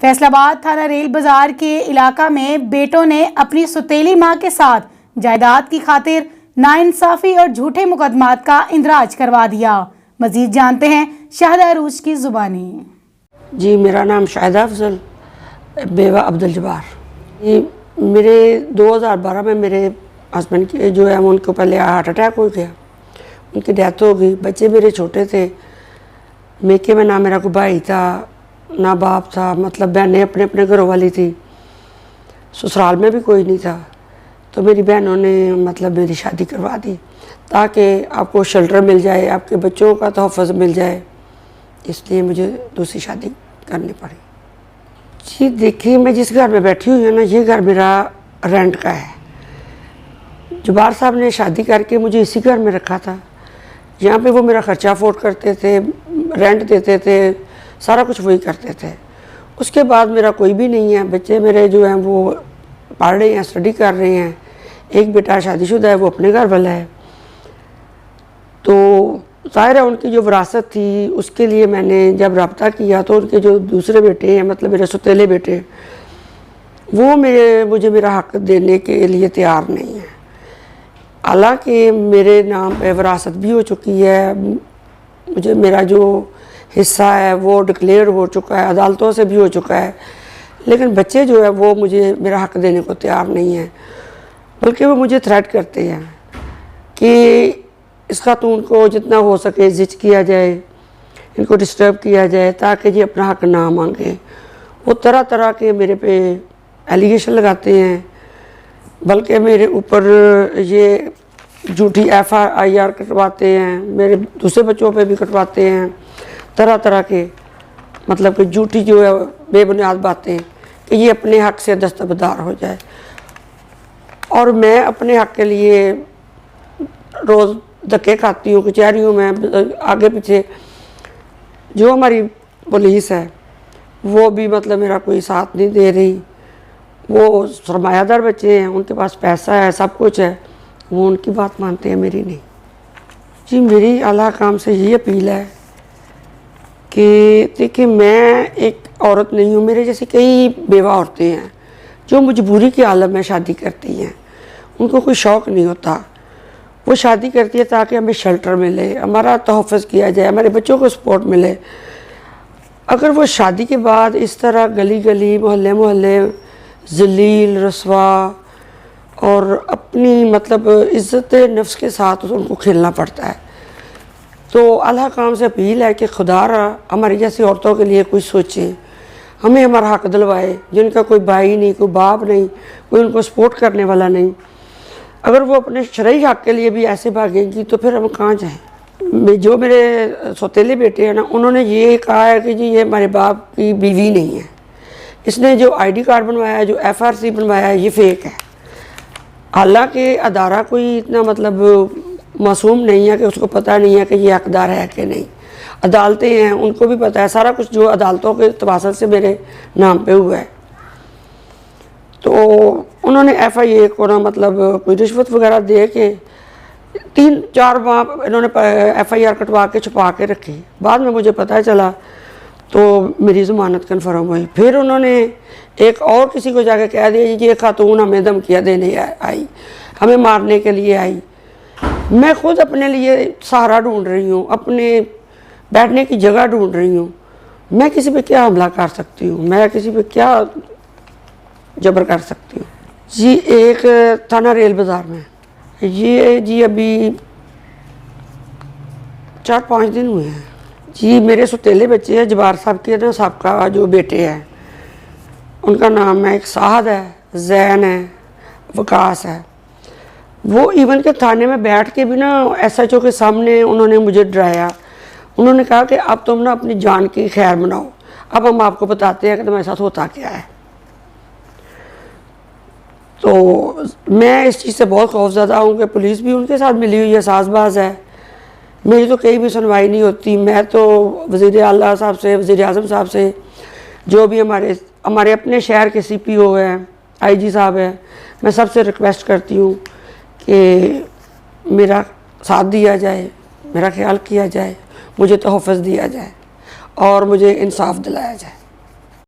फैसलाबाद थाना रेल बाजार के इलाका में बेटों ने अपनी सुतेली मां के साथ जायदाद की खातिर नाइंसाफी और झूठे मुकदमात का इंदराज करवा दिया। मजीद जानते हैं शाहिदा अरूज की जुबानी। जी, मेरा नाम शाहिदा अफजल बेवा अब्दुल जब्बार। ये मेरे 2012 में मेरे हस्बैंड के जो है उनको पहले हार्ट अटैक हो गया, उनकी डेथ हो गई। बच्चे मेरे छोटे थे, मेके में ना मेरा कोई भाई था ना बाप था, मतलब बहनें अपने अपने घरों वाली थी, ससुराल में भी कोई नहीं था। तो मेरी बहनों ने मतलब मेरी शादी करवा दी ताकि आपको शेल्टर मिल जाए, आपके बच्चों का तोहफ़्फ़ मिल जाए, इसलिए मुझे दूसरी शादी करनी पड़ी। जी देखिए, मैं जिस घर में बैठी हुई हूँ ना, ये घर मेरा रेंट का है। जब्बार साहब ने शादी करके मुझे इसी घर में रखा था। यहाँ पे वो मेरा ख़र्चा अफोर्ड करते थे, रेंट देते थे, सारा कुछ वही करते थे। उसके बाद मेरा कोई भी नहीं है। बच्चे मेरे जो हैं वो पढ़ रहे हैं, स्टडी कर रहे हैं। एक बेटा शादीशुदा है, वो अपने घर वाला है। तो ज़ाहिर है उनकी जो विरासत थी उसके लिए मैंने जब रब्ता किया तो उनके जो दूसरे बेटे हैं, मतलब मेरे सुतेले बेटे, वो मुझे मेरा हक़ देने के लिए तैयार नहीं है। हालांकि मेरे नाम पे विरासत भी हो चुकी है, मुझे मेरा जो हिस्सा है वो डिक्लेयर हो चुका है, अदालतों से भी हो चुका है, लेकिन बच्चे जो है वो मुझे मेरा हक़ देने को तैयार नहीं है। बल्कि वो मुझे थ्रेट करते हैं कि इस खातून को जितना हो सके जिच किया जाए, इनको डिस्टर्ब किया जाए ताकि ये अपना हक़ ना मांगे। वो तरह तरह के मेरे पे एलिगेशन लगाते हैं, बल्कि मेरे ऊपर ये झूठी FIR कटवाते हैं, मेरे दूसरे बच्चों पे भी कटवाते हैं, तरह तरह के मतलब कि झूठी जो है बेबुनियाद बातें कि ये अपने हक़ से दस्तबरदार हो जाए। और मैं अपने हक़ के लिए रोज़ धक्के खाती हूँ कचहरियों में, आगे पीछे। जो हमारी पुलिस है वो भी मतलब मेरा कोई साथ नहीं दे रही। वो सरमायादार बच्चे हैं, उनके पास पैसा है, सब कुछ है, वो उनकी बात मानते हैं, मेरी नहीं। जी, मेरी आला काम से ये अपील है कि देखिए, मैं एक औरत नहीं हूँ, मेरे जैसी कई बेवा औरतें हैं जो मजबूरी की आलम में शादी करती हैं। उनको कोई शौक़ नहीं होता, वो शादी करती है ताकि हमें शेल्टर मिले, हमारा तोहफ़्फ़ किया जाए, हमारे बच्चों को सपोर्ट मिले। अगर वो शादी के बाद इस तरह गली गली मोहल्ले मोहल्ले ज़लील रसवा और अपनी मतलब इज़्ज़त नफ्स के साथ उनको खेलना पड़ता है, तो अल्लाह काम से अपील है कि खुदारा हमारी जैसी औरतों के लिए कुछ सोचे, हमें हमारा हक़ दिलवाए। जिनका कोई भाई नहीं, कोई बाप नहीं, कोई उनको सपोर्ट करने वाला नहीं, अगर वो अपने शरई हक़ के लिए भी ऐसे भागेंगी तो फिर हम कहाँ जाएँ। जो मेरे सौतेले बेटे हैं ना, उन्होंने ये कहा है कि जी ये हमारे बाप की बीवी नहीं है, इसने जो ID कार्ड बनवाया है, जो FRC बनवाया है, ये फ़ेक है। हालांकि अदारा कोई इतना मतलब मासूम नहीं है कि उसको पता नहीं है कि ये हकदार है कि नहीं। अदालतें हैं, उनको भी पता है सारा कुछ जो अदालतों के तवासल से मेरे नाम पे हुआ है। तो उन्होंने FIA को ना मतलब कोई रिश्वत वगैरह दे के 3-4 माह इन्होंने FIR कटवा के छुपा के रखी। बाद में मुझे पता चला तो मेरी ज़मानत कन्फर्म हुई। फिर उन्होंने एक और किसी को जाके कह दिया ये खातून हमें धमकियाँ देने आई, हमें मारने के लिए आई। मैं खुद अपने लिए सहारा ढूंढ रही हूँ, अपने बैठने की जगह ढूंढ रही हूँ। मैं किसी पे क्या हमला कर सकती हूँ, मैं किसी पे क्या जबर कर सकती हूँ। जी, एक थाना रेल बाज़ार में ये जी अभी 4-5 दिन हुए हैं। जी, मेरे सुतेले बच्चे हैं, जब्बार साहब के ना साहब जो बेटे हैं, उनका नाम है, एक साहद है, जैन है, वकास है। वो इवन के थाने में बैठ के भी ना SHO के सामने उन्होंने मुझे डराया। उन्होंने कहा कि अब तुम ना अपनी जान की खैर मनाओ, अब हम आपको बताते हैं कि तुम्हारे साथ होता क्या है। तो मैं इस चीज़ से बहुत खौफज़दा हूँ कि पुलिस भी उनके साथ मिली हुई है, साज़बाज़ है। मेरी तो कहीं भी सुनवाई नहीं होती। मैं तो वज़ीर आला साहब से, वज़ीर आज़म साहब से, जो भी हमारे अपने शहर के CPO हैं, IG साहब हैं, मैं सबसे रिक्वेस्ट करती हूँ कि मेरा साथ दिया जाए, मेरा ख्याल किया जाए, मुझे तोहफ़्फ़ दिया जाए और मुझे इंसाफ दिलाया जाए।